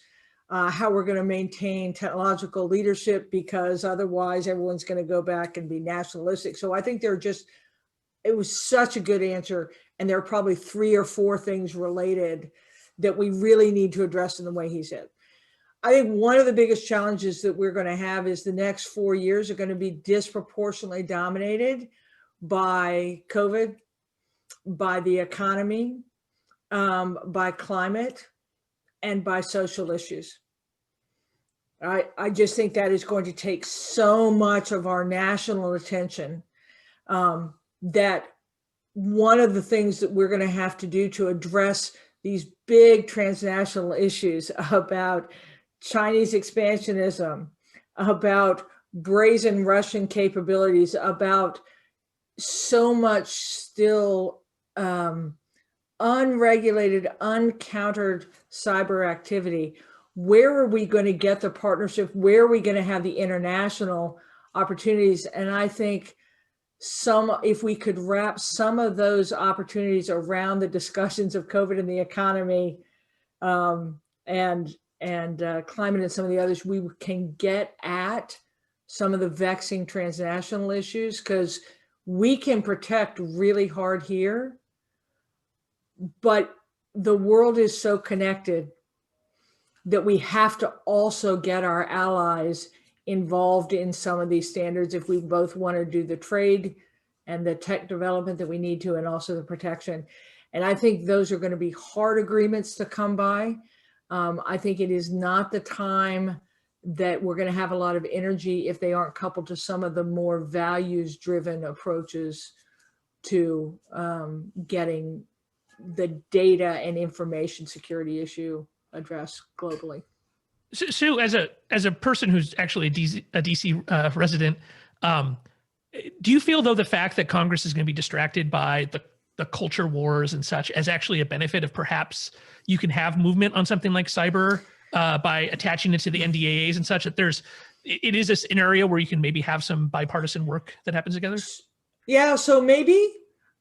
How we're going to maintain technological leadership, because otherwise everyone's going to go back and be nationalistic. So I think it was such a good answer. And there are probably 3 or 4 things related that we really need to address in the way he said. I think one of the biggest challenges that we're going to have is the next 4 years are going to be disproportionately dominated by COVID, by the economy, by climate, and by social issues. I just think that is going to take so much of our national attention, that one of the things that we're going to have to do to address these big transnational issues about Chinese expansionism, about brazen Russian capabilities, about so much still unregulated, uncountered cyber activity. Where are we going to get the partnership? Where are we going to have the international opportunities? And I think if we could wrap some of those opportunities around the discussions of COVID and the economy, and climate and some of the others, we can get at some of the vexing transnational issues, because we can protect really hard here, but the world is so connected that we have to also get our allies involved in some of these standards if we both want to do the trade and the tech development that we need to, and also the protection. And I think those are going to be hard agreements to come by. I think it is not the time that we're going to have a lot of energy if they aren't coupled to some of the more values-driven approaches to getting the data and information security issue addressed globally. Sue, as a person who's actually a DC resident, do you feel, though, the fact that Congress is going to be distracted by the culture wars and such as actually a benefit of perhaps you can have movement on something like cyber by attaching it to the NDAAs and such, that it is an area where you can maybe have some bipartisan work that happens together? Yeah, so maybe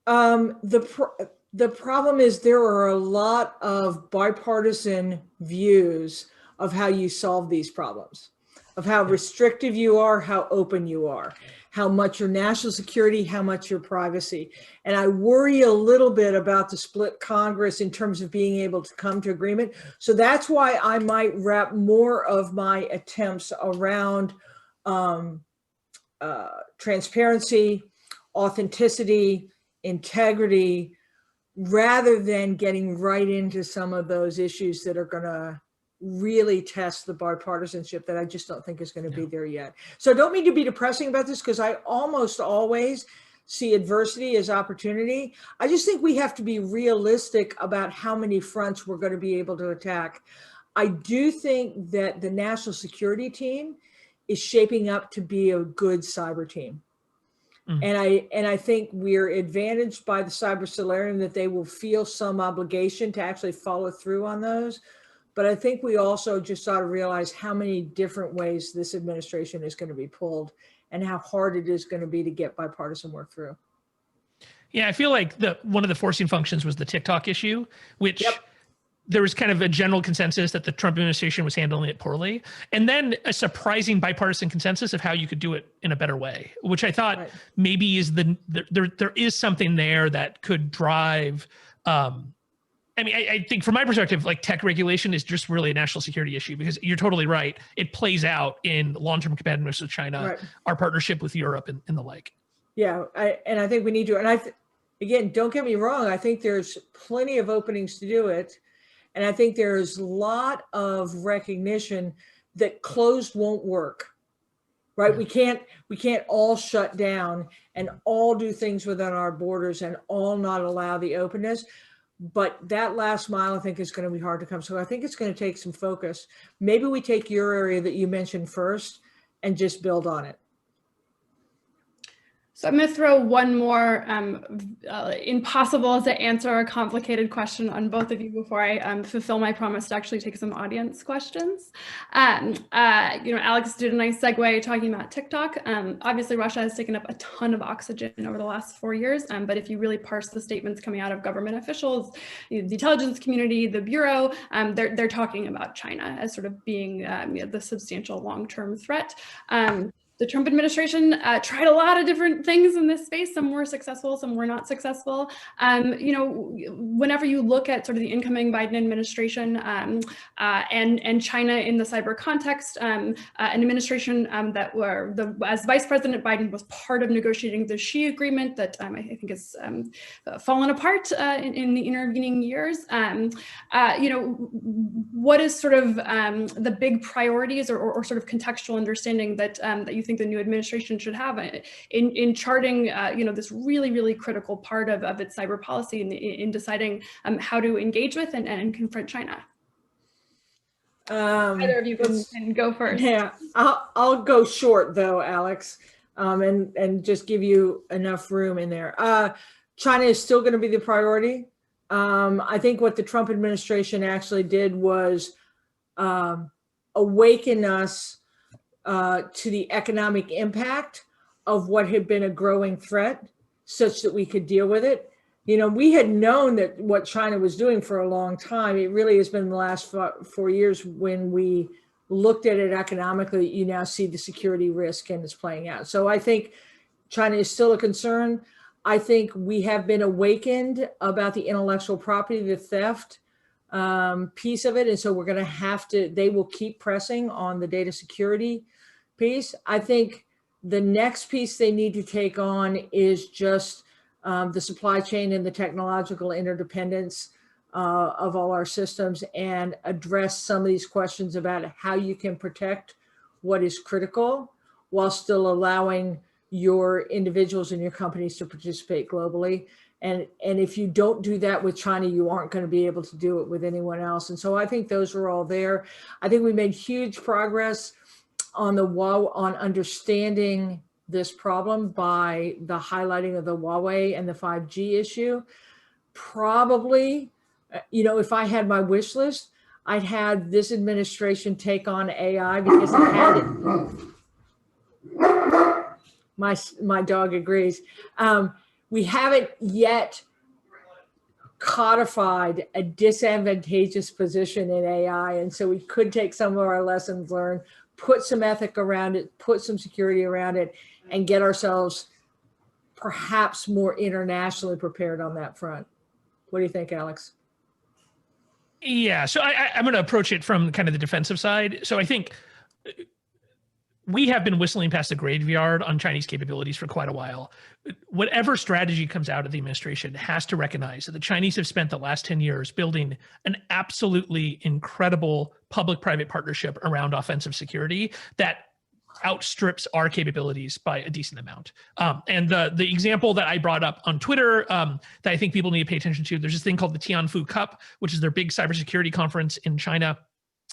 the problem is there are a lot of bipartisan views of how you solve these problems, of how restrictive you are, how open you are, how much your national security, how much your privacy. And I worry a little bit about the split Congress in terms of being able to come to agreement. So that's why I might wrap more of my attempts around transparency, authenticity, integrity, rather than getting right into some of those issues that are going to really test the bipartisanship that I just don't think is going to be there yet. So I don't mean to be depressing about this, because I almost always see adversity as opportunity. I just think we have to be realistic about how many fronts we're going to be able to attack. I do think that the national security team is shaping up to be a good cyber team. And I think we're advantaged by the cyber solarium that they will feel some obligation to actually follow through on those. But I think we also just ought to realize how many different ways this administration is going to be pulled and how hard it is going to be to get bipartisan work through. Yeah, I feel like one of the forcing functions was the TikTok issue, which there was kind of a general consensus that the Trump administration was handling it poorly. And then a surprising bipartisan consensus of how you could do it in a better way, which I thought maybe is there is something there that could drive, I mean, I think from my perspective, like tech regulation is just really a national security issue, because you're totally right. It plays out in long-term competitiveness with China, our partnership with Europe and the like. Yeah, I think we need to, and again, don't get me wrong, I think there's plenty of openings to do it. And I think there's a lot of recognition that closed won't work, right? We can't all shut down and all do things within our borders and all not allow the openness. But that last mile, I think, is going to be hard to come. So I think it's going to take some focus. Maybe we take your area that you mentioned first and just build on it. So I'm going to throw one more impossible to answer a complicated question on both of you before I fulfill my promise to actually take some audience questions. Alex did a nice segue talking about TikTok. Obviously, Russia has taken up a ton of oxygen over the last 4 years. But if you really parse the statements coming out of government officials, the intelligence community, the Bureau, they're talking about China as sort of being the substantial long-term threat. The Trump administration tried a lot of different things in this space. Some were successful, some were not successful. Whenever you look at sort of the incoming Biden administration and China in the cyber context, an administration that as Vice President Biden was part of negotiating the Xi agreement that I think has fallen apart in the intervening years. What is sort of the big priorities or sort of contextual understanding that you think the new administration should have in charting, this really, really critical part of its cyber policy in deciding how to engage with and confront China? Either of you can go first. Yeah, I'll go short though, Alex, and just give you enough room in there. China is still going to be the priority. I think what the Trump administration actually did was awaken us to the economic impact of what had been a growing threat such that we could deal with it. We had known that what China was doing for a long time. It really has been the last 4 years when we looked at it economically, you now see the security risk and it's playing out. So I think China is still a concern. I think we have been awakened about the intellectual property, the theft piece of it. And so we're going to have to, they will keep pressing on the data security piece. I think the next piece they need to take on is just the supply chain and the technological interdependence of all our systems, and address some of these questions about how you can protect what is critical while still allowing your individuals and your companies to participate globally. And if you don't do that with China, you aren't going to be able to do it with anyone else. And so I think those are all there. I think we made huge progress on understanding this problem by the highlighting of the Huawei and the 5G issue. Probably, if I had my wish list, I'd had this administration take on AI because it had it. My dog agrees. We haven't yet codified a disadvantageous position in AI. And so we could take some of our lessons learned, put some ethic around it, put some security around it, and get ourselves perhaps more internationally prepared on that front. What do you think, Alex? Yeah, so I'm going to approach it from kind of the defensive side. So I think we have been whistling past the graveyard on Chinese capabilities for quite a while. Whatever strategy comes out of the administration has to recognize that the Chinese have spent the last 10 years building an absolutely incredible public-private partnership around offensive security that outstrips our capabilities by a decent amount. And the example that I brought up on Twitter that I think people need to pay attention to, there's this thing called the Tianfu Cup, which is their big cybersecurity conference in China.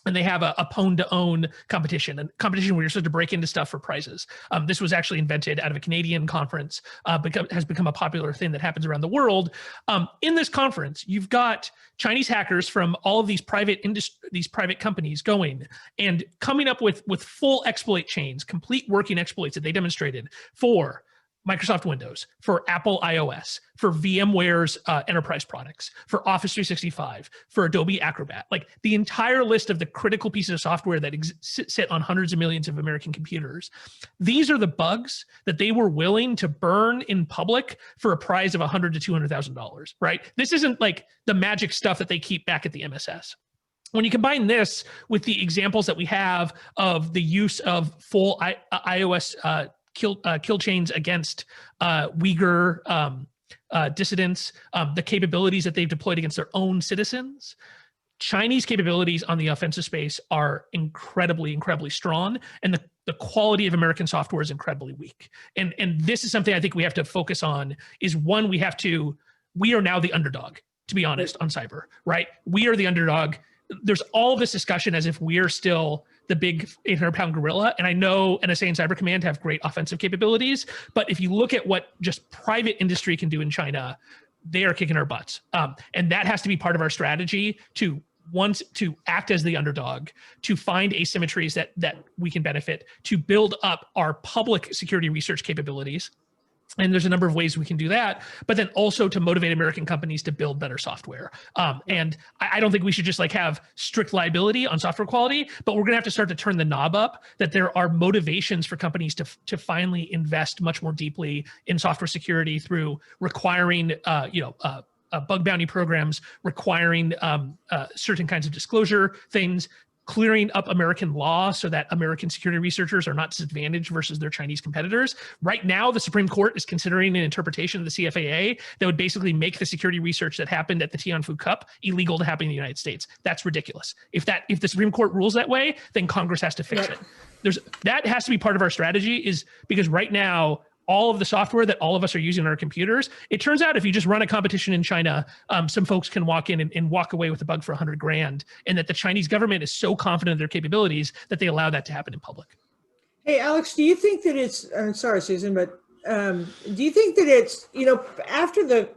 And they have a pwn-to-own competition, a competition where you're supposed to break into stuff for prizes. This was actually invented out of a Canadian conference, but has become a popular thing that happens around the world. In this conference, you've got Chinese hackers from all of these private companies going and coming up with full exploit chains, complete working exploits that they demonstrated for Microsoft Windows, for Apple iOS, for VMware's enterprise products, for Office 365, for Adobe Acrobat, like the entire list of the critical pieces of software that sit on hundreds of millions of American computers. These are the bugs that they were willing to burn in public for a prize of $100,000 to $200,000, right? This isn't like the magic stuff that they keep back at the MSS. When you combine this with the examples that we have of the use of full iOS kill chains against Uyghur dissidents, the capabilities that they've deployed against their own citizens, Chinese capabilities on the offensive space are incredibly, incredibly strong, and the quality of American software is incredibly weak. And this is something I think we have to focus on, is one, we are now the underdog, to be honest, on cyber, right? We are the underdog. There's all this discussion as if we're still the big 800-pound gorilla. And I know NSA and Cyber Command have great offensive capabilities, but if you look at what just private industry can do in China, they are kicking our butts. And that has to be part of our strategy to act as the underdog, to find asymmetries that we can benefit, to build up our public security research capabilities. And there's a number of ways we can do that, but then also to motivate American companies to build better software. And I don't think we should just like have strict liability on software quality, but we're gonna have to start to turn the knob up, that there are motivations for companies to finally invest much more deeply in software security through requiring, bug bounty programs, requiring certain kinds of disclosure things, clearing up American law so that American security researchers are not disadvantaged versus their Chinese competitors. Right now, the Supreme Court is considering an interpretation of the CFAA that would basically make the security research that happened at the Tianfu Cup illegal to happen in the United States. That's ridiculous. If the Supreme Court rules that way, then Congress has to fix it. That has to be part of our strategy, is because right now, all of the software that all of us are using on our computers, it turns out if you just run a competition in China, some folks can walk in and walk away with a bug for $100,000, and that the Chinese government is so confident of their capabilities that they allow that to happen in public. Hey, Alex, do you think that I'm sorry, Susan, but do you think that it's, after the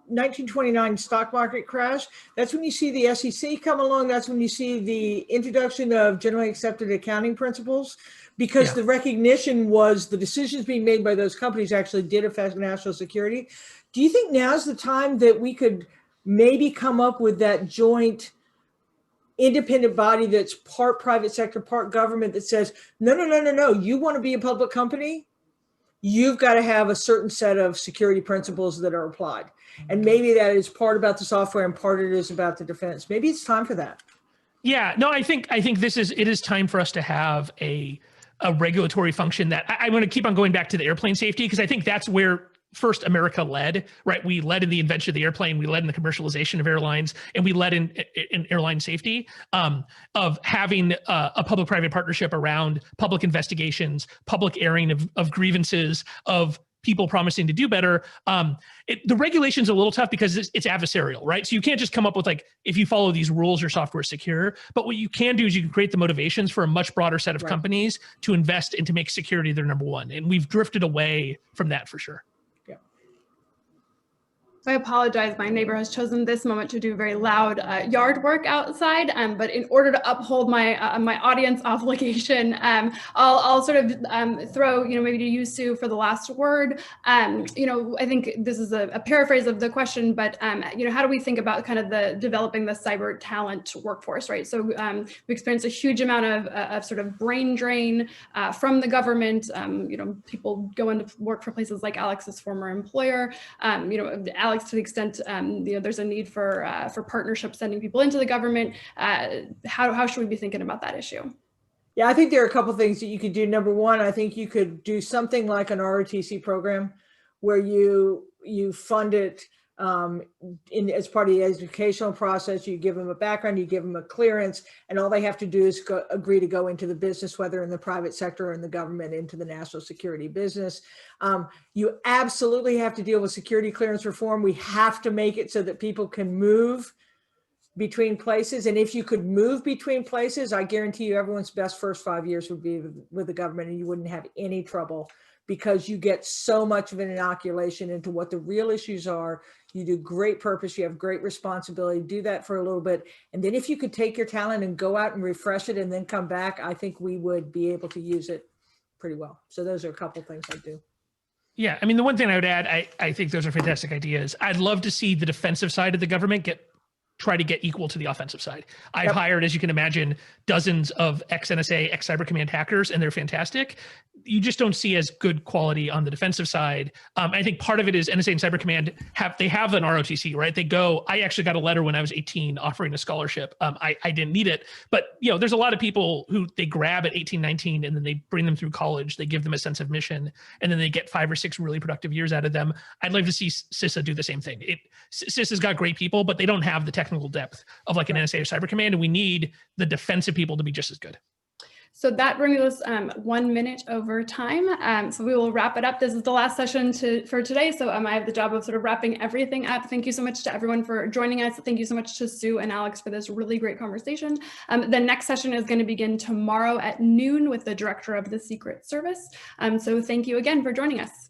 1929 stock market crash, that's when you see the SEC come along, that's when you see the introduction of generally accepted accounting principles? Because the recognition was the decisions being made by those companies actually did affect national security. Do you think now's the time that we could maybe come up with that joint independent body that's part private sector, part government, that says, no, you want to be a public company? You've got to have a certain set of security principles that are applied. And maybe that is part about the software and part it is about the defense. Maybe it's time for that. Yeah, no, I think it is time for us to have a regulatory function that I'm going to keep on going back to the airplane safety, because I think that's where first America led, right? We led in the invention of the airplane, we led in the commercialization of airlines, and we led in airline safety, of having a public-private partnership around public investigations, public airing of grievances, of people promising to do better. The regulation's a little tough because it's adversarial, right? So you can't just come up with like, if you follow these rules, your software is secure. But what you can do is you can create the motivations for a much broader set of companies to invest and to make security their number one. And we've drifted away from that for sure. So I apologize, my neighbor has chosen this moment to do very loud yard work outside, but in order to uphold my my audience obligation, I'll sort of throw, maybe to you, Sue, for the last word. I think this is a paraphrase of the question, but how do we think about kind of developing the cyber talent workforce, right? So we experience a huge amount of sort of brain drain from the government. People go into work for places like Alex's former employer. Alex, to the extent there's a need for partnerships sending people into the government, how should we be thinking about that issue? Yeah, I think there are a couple things that you could do. Number one, I think you could do something like an ROTC program where you fund it as part of the educational process. You give them a background, you give them a clearance, and all they have to do is agree to go into the business, whether in the private sector or in the government, into the national security business. You absolutely have to deal with security clearance reform. We have to make it so that people can move between places. And if you could move between places, I guarantee you everyone's best first 5 years would be with the government, and you wouldn't have any trouble because you get so much of an inoculation into what the real issues are. You do great purpose, you have great responsibility, do that for a little bit. And then if you could take your talent and go out and refresh it and then come back, I think we would be able to use it pretty well. So those are a couple things I do. Yeah, I mean, the one thing I would add, I think those are fantastic ideas. I'd love to see the defensive side of the government try to get equal to the offensive side. I've hired, as you can imagine, dozens of ex-NSA, ex-Cyber Command hackers, and they're fantastic. You just don't see as good quality on the defensive side. I think part of it is NSA and Cyber Command have an ROTC, right? They go, I actually got a letter when I was 18 offering a scholarship. I didn't need it, but there's a lot of people who they grab at 18, 19, and then they bring them through college. They give them a sense of mission, and then they get 5 or 6 really productive years out of them. I'd like to see CISA do the same thing. CISA's got great people, but they don't have the technical depth of like an NSA or Cyber Command, and we need the defensive people to be just as good. So that brings us 1 minute over time. So we will wrap it up. This is the last session for today. So I have the job of sort of wrapping everything up. Thank you so much to everyone for joining us. Thank you so much to Sue and Alex for this really great conversation. The next session is going to begin tomorrow at noon with the Director of the Secret Service. So thank you again for joining us.